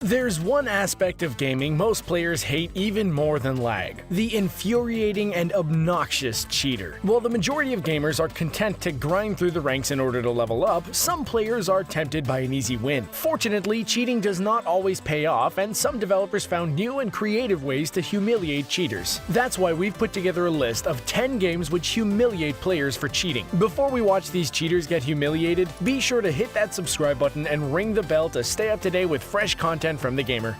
There's one aspect of gaming most players hate even more than lag: the infuriating and obnoxious cheater. While the majority of gamers are content to grind through the ranks in order to level up, some players are tempted by an easy win. Fortunately, cheating does not always pay off, and some developers found new and creative ways to humiliate cheaters. That's why we've put together a list of 10 games which humiliate players for cheating. Before we watch these cheaters get humiliated, be sure to hit that subscribe button and ring the bell to stay up to date with fresh content from the gamer.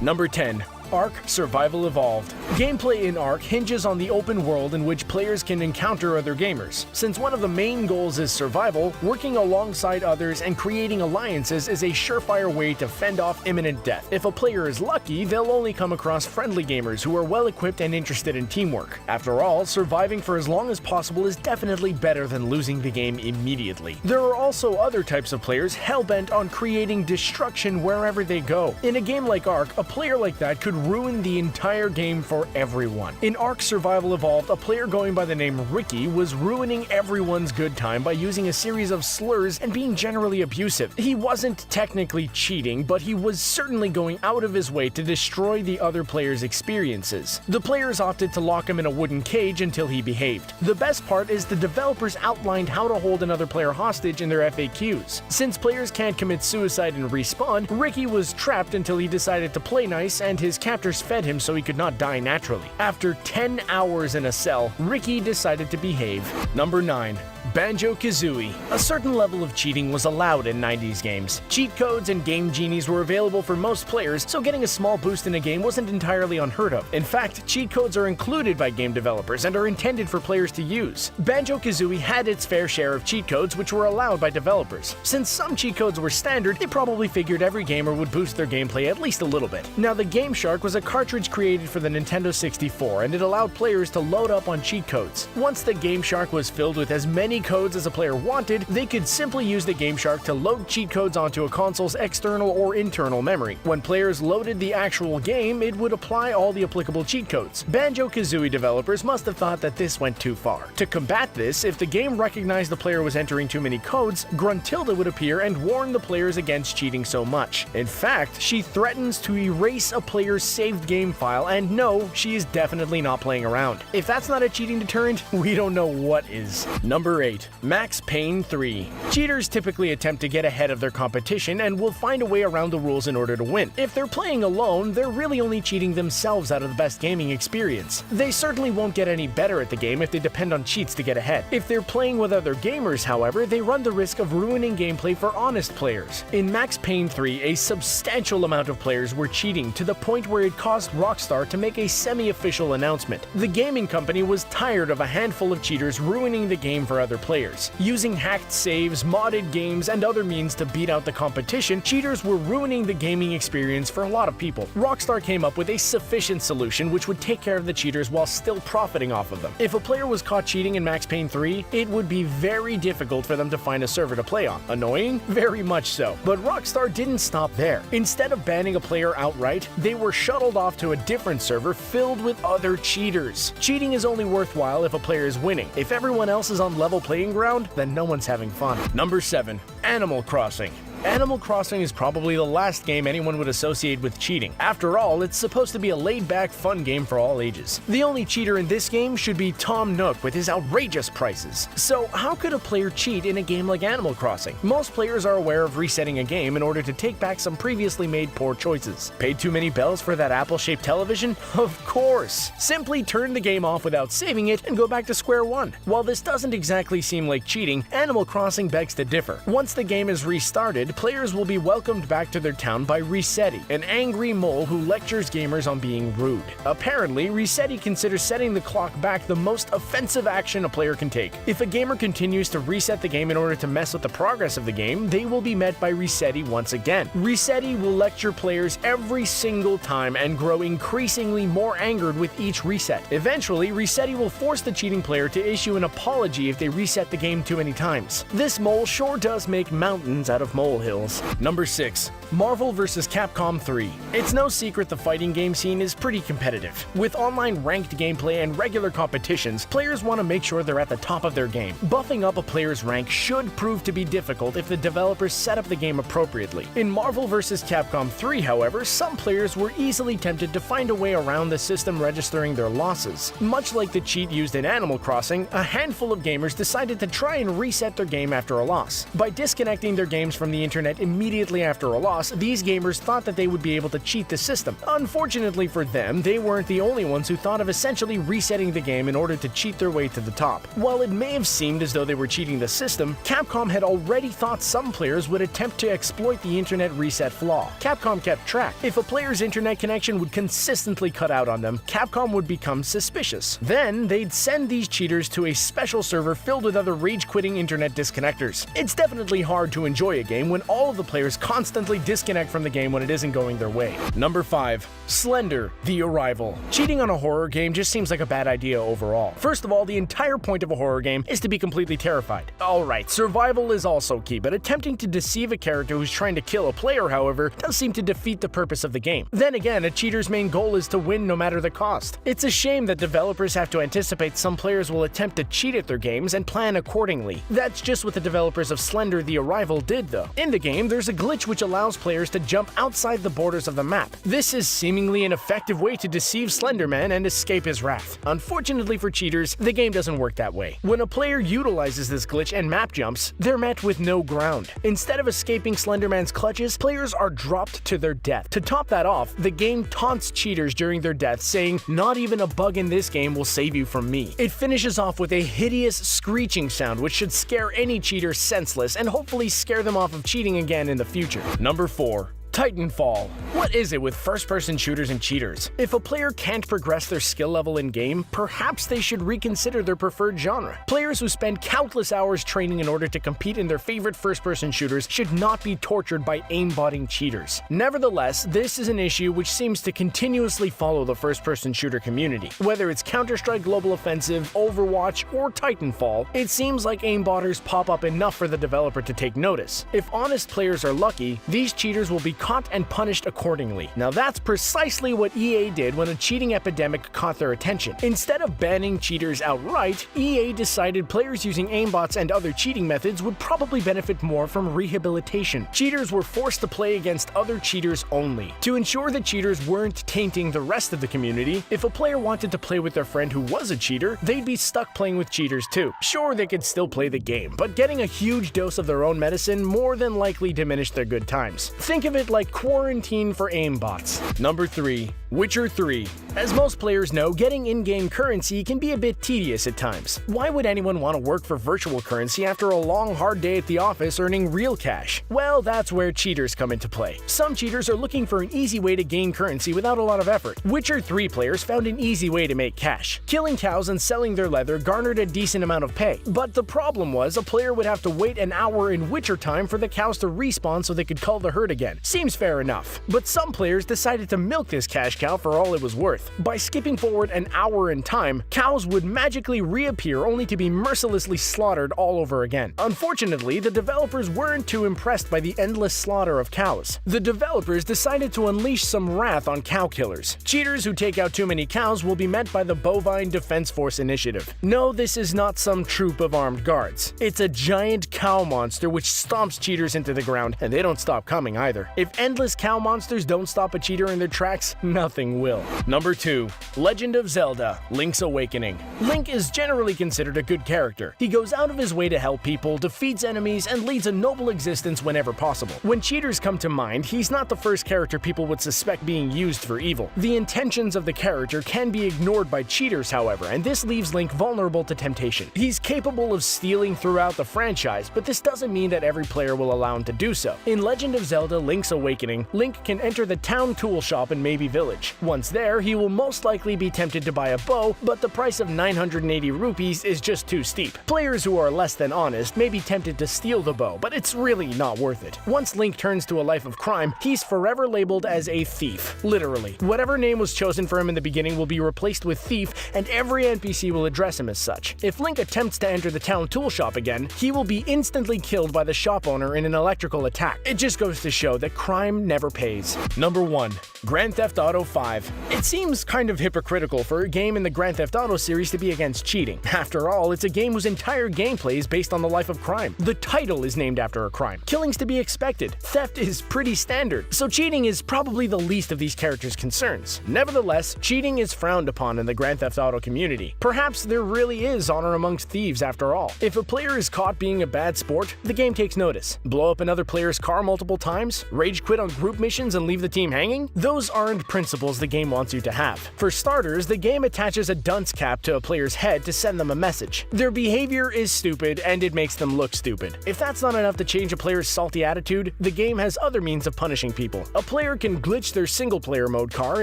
Number 10. Ark Survival Evolved. Gameplay in Ark hinges on the open world in which players can encounter other gamers. Since one of the main goals is survival, working alongside others and creating alliances is a surefire way to fend off imminent death. If a player is lucky, they'll only come across friendly gamers who are well equipped and interested in teamwork. After all, surviving for as long as possible is definitely better than losing the game immediately. There are also other types of players hell-bent on creating destruction wherever they go. In a game like Ark, a player like that could ruin the entire game for everyone. In Ark Survival Evolved, a player going by the name Ricky was ruining everyone's good time by using a series of slurs and being generally abusive. He wasn't technically cheating, but he was certainly going out of his way to destroy the other player's experiences. The players opted to lock him in a wooden cage until he behaved. The best part is the developers outlined how to hold another player hostage in their FAQs. Since players can't commit suicide and respawn, Ricky was trapped until he decided to play nice, and his captors fed him so he could not die naturally. After 10 hours in a cell, Ricky decided to behave. Number 9. Banjo-Kazooie. A certain level of cheating was allowed in 90s games. Cheat codes and game genies were available for most players, so getting a small boost in a game wasn't entirely unheard of. In fact, cheat codes are included by game developers and are intended for players to use. Banjo-Kazooie had its fair share of cheat codes which were allowed by developers. Since some cheat codes were standard, they probably figured every gamer would boost their gameplay at least a little bit. Now, the Game Shark was a cartridge created for the Nintendo 64, and it allowed players to load up on cheat codes. Once the Game Shark was filled with as many codes as a player wanted, they could simply use the Game Shark to load cheat codes onto a console's external or internal memory. When players loaded the actual game, it would apply all the applicable cheat codes. Banjo-Kazooie developers must have thought that this went too far. To combat this, if the game recognized the player was entering too many codes, Gruntilda would appear and warn the players against cheating so much. In fact, she threatens to erase a player's saved game file, and no, she is definitely not playing around. If that's not a cheating deterrent, we don't know what is. Number 8. Max Payne 3. Cheaters typically attempt to get ahead of their competition and will find a way around the rules in order to win. If they're playing alone, they're really only cheating themselves out of the best gaming experience. They certainly won't get any better at the game if they depend on cheats to get ahead. If they're playing with other gamers, however, they run the risk of ruining gameplay for honest players. In Max Payne 3, a substantial amount of players were cheating to the point where it caused Rockstar to make a semi-official announcement. The gaming company was tired of a handful of cheaters ruining the game for other players. Using hacked saves, modded games, and other means to beat out the competition, cheaters were ruining the gaming experience for a lot of people. Rockstar came up with a sufficient solution which would take care of the cheaters while still profiting off of them. If a player was caught cheating in Max Payne 3, it would be very difficult for them to find a server to play on. Annoying? Very much so. But Rockstar didn't stop there. Instead of banning a player outright, they were shuttled off to a different server filled with other cheaters. Cheating is only worthwhile if a player is winning. If everyone else is on level playing ground, then no one's having fun. Number 7. Animal Crossing. Animal Crossing is probably the last game anyone would associate with cheating. After all, it's supposed to be a laid-back, fun game for all ages. The only cheater in this game should be Tom Nook with his outrageous prices. So how could a player cheat in a game like Animal Crossing? Most players are aware of resetting a game in order to take back some previously made poor choices. Paid too many bells for that apple-shaped television? Of course! Simply turn the game off without saving it and go back to square one. While this doesn't exactly seem like cheating, Animal Crossing begs to differ. Once the game is restarted, players will be welcomed back to their town by Resetti, an angry mole who lectures gamers on being rude. Apparently, Resetti considers setting the clock back the most offensive action a player can take. If a gamer continues to reset the game in order to mess with the progress of the game, they will be met by Resetti once again. Resetti will lecture players every single time and grow increasingly more angered with each reset. Eventually, Resetti will force the cheating player to issue an apology if they reset the game too many times. This mole sure does make mountains out of molehills. molehills. Number 6. Marvel vs. Capcom 3. It's no secret the fighting game scene is pretty competitive. With online ranked gameplay and regular competitions, players want to make sure they're at the top of their game. Buffing up a player's rank should prove to be difficult if the developers set up the game appropriately. In Marvel vs. Capcom 3, however, some players were easily tempted to find a way around the system registering their losses. Much like the cheat used in Animal Crossing, a handful of gamers decided to try and reset their game after a loss. By disconnecting their games from the internet immediately after a loss, these gamers thought that they would be able to cheat the system. Unfortunately for them, they weren't the only ones who thought of essentially resetting the game in order to cheat their way to the top. While it may have seemed as though they were cheating the system, Capcom had already thought some players would attempt to exploit the internet reset flaw. Capcom kept track. If a player's internet connection would consistently cut out on them, Capcom would become suspicious. Then, they'd send these cheaters to a special server filled with other rage-quitting internet disconnectors. It's definitely hard to enjoy a game when all of the players constantly disconnect from the game when it isn't going their way. Number 5. Slender: The Arrival. Cheating on a horror game just seems like a bad idea overall. First of all, the entire point of a horror game is to be completely terrified. Alright, survival is also key, but attempting to deceive a character who's trying to kill a player, however, does seem to defeat the purpose of the game. Then again, a cheater's main goal is to win no matter the cost. It's a shame that developers have to anticipate some players will attempt to cheat at their games and plan accordingly. That's just what the developers of Slender: The Arrival did, though. In the game, there's a glitch which allows players to jump outside the borders of the map. This is seemingly an effective way to deceive Slender Man and escape his wrath. Unfortunately for cheaters, the game doesn't work that way. When a player utilizes this glitch and map jumps, they're met with no ground. Instead of escaping Slender Man's clutches, players are dropped to their death. To top that off, the game taunts cheaters during their death, saying, "Not even a bug in this game will save you from me." It finishes off with a hideous screeching sound which should scare any cheater senseless and hopefully scare them off of cheating again in the future. Number 4. Titanfall. What is it with first-person shooters and cheaters? If a player can't progress their skill level in-game, perhaps they should reconsider their preferred genre. Players who spend countless hours training in order to compete in their favorite first-person shooters should not be tortured by aimbotting cheaters. Nevertheless, this is an issue which seems to continuously follow the first-person shooter community. Whether it's Counter-Strike Global Offensive, Overwatch, or Titanfall, it seems like aimbotters pop up enough for the developer to take notice. If honest players are lucky, these cheaters will be caught and punished accordingly. Now that's precisely what EA did when a cheating epidemic caught their attention. Instead of banning cheaters outright, EA decided players using aimbots and other cheating methods would probably benefit more from rehabilitation. Cheaters were forced to play against other cheaters only. To ensure that cheaters weren't tainting the rest of the community, if a player wanted to play with their friend who was a cheater, they'd be stuck playing with cheaters too. Sure, they could still play the game, but getting a huge dose of their own medicine more than likely diminished their good times. Think of it like quarantine for aimbots. Number 3. Witcher 3. As most players know, getting in-game currency can be a bit tedious at times. Why would anyone want to work for virtual currency after a long, hard day at the office earning real cash? Well, that's where cheaters come into play. Some cheaters are looking for an easy way to gain currency without a lot of effort. Witcher 3 players found an easy way to make cash. Killing cows and selling their leather garnered a decent amount of pay. But the problem was, a player would have to wait an hour in Witcher time for the cows to respawn so they could cull the herd again. Seems fair enough. But some players decided to milk this cash cow for all it was worth. By skipping forward an hour in time, cows would magically reappear only to be mercilessly slaughtered all over again. Unfortunately, the developers weren't too impressed by the endless slaughter of cows. The developers decided to unleash some wrath on cow killers. Cheaters who take out too many cows will be met by the Bovine Defense Force Initiative. No, this is not some troop of armed guards. It's a giant cow monster which stomps cheaters into the ground, and they don't stop coming either. If endless cow monsters don't stop a cheater in their tracks, nothing will. Number 2. Legend of Zelda: Link's Awakening. Link is generally considered a good character. He goes out of his way to help people, defeats enemies, and leads a noble existence whenever possible. When cheaters come to mind, he's not the first character people would suspect being used for evil. The intentions of the character can be ignored by cheaters, however, and this leaves Link vulnerable to temptation. He's capable of stealing throughout the franchise, but this doesn't mean that every player will allow him to do so. In Legend of Zelda: Link's Awakening, Link can enter the town tool shop in Maybe Village. Once there, he will most likely be tempted to buy a bow, but the price of 980 rupees is just too steep. Players who are less than honest may be tempted to steal the bow, but it's really not worth it. Once Link turns to a life of crime, he's forever labeled as a thief. Literally. Whatever name was chosen for him in the beginning will be replaced with thief, and every NPC will address him as such. If Link attempts to enter the town tool shop again, he will be instantly killed by the shop owner in an electrical attack. It just goes to show that crime never pays. Number 1. Grand Theft Auto 5. It seems kind of hypocritical for a game in the Grand Theft Auto series to be against cheating. After all, it's a game whose entire gameplay is based on the life of crime. The title is named after a crime. Killing's to be expected. Theft is pretty standard, so cheating is probably the least of these characters' concerns. Nevertheless, cheating is frowned upon in the Grand Theft Auto community. Perhaps there really is honor amongst thieves after all. If a player is caught being a bad sport, the game takes notice. Blow up another player's car multiple times? Rage quit on group missions and leave the team hanging? Those aren't principles the game wants you to have. For starters, the game attaches a dunce cap to a player's head to send them a message. Their behavior is stupid and it makes them look stupid. If that's not enough to change a player's salty attitude, the game has other means of punishing people. A player can glitch their single-player mode car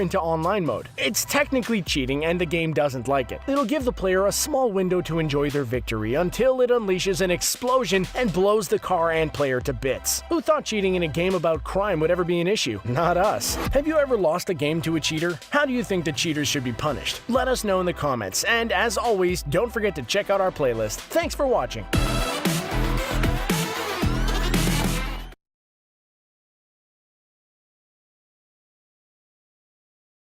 into online mode. It's technically cheating and the game doesn't like it. It'll give the player a small window to enjoy their victory until it unleashes an explosion and blows the car and player to bits. Who thought cheating in a game about crime would ever be an issue? Not us. Have you ever lost a game to a cheater? How do you think that cheaters should be punished? Let us know in the comments, and as always, don't forget to check out our playlist. Thanks for watching.